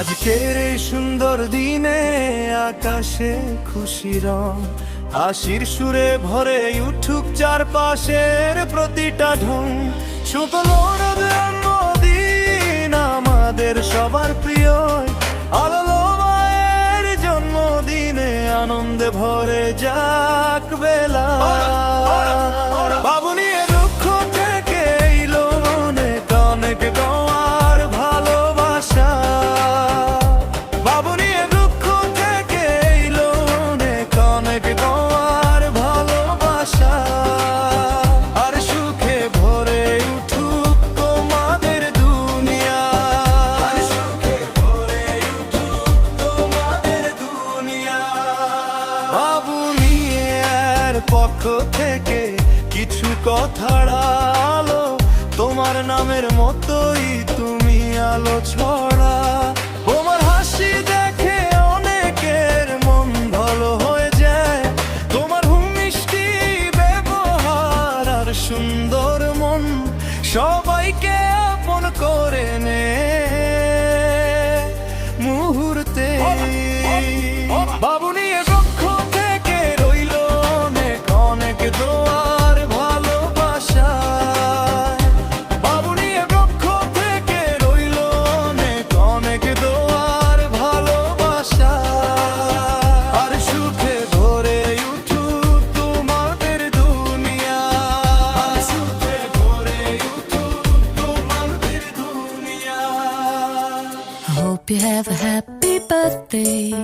আজকের এই সুন্দর দিনে আকাশে খুশি রং, হাসির সুরে ভরে উঠুক চারপাশের প্রতিটা ঢং। শুকনোর জন্মদিন আমাদের সবার প্রিয়, আলো মায়ের জন্মদিনে আনন্দে ভরে যাক বেলা। বাবু নিয়ে দুঃখ থেকে এলো অনেক অনেক তোমার ভালোবাসা। বাবু নিয়ে দুঃখ থেকে এলো অনেক অনেক তোমার ভালোবাসা। আর সুখে ভরে উঠুক তোমাদের দুনিয়া, আর সুখে ভরে উঠুক তোমাদের দুনিয়া। বাবু নিয়ের পক্ষ থেকে কিছু কথার আলো, তোমার নামের মতোই তুমি আলো ছড়া। তোমার হাসি দেখে অনেকের মন ভালো হয়ে যায়, তোমার মিষ্টি ব্যবহার আর সুন্দর মন সবাইকে আপন করে নে মুহূর্তে। বাবু নিয়ে পক্ষ থেকে রইল অনেক অনেক দোয়ার ভালোবাসা। বাবু নিয়ে পক্ষ থেকে রইল অনেক অনেক দোয়ার ভালোবাসা। আর সুখে ভরে উঠুক তোমাদের দুনিয়া, আর সুখে ভরে উঠুক তোমাদের দুনিয়া। I hope you have a happy birthday.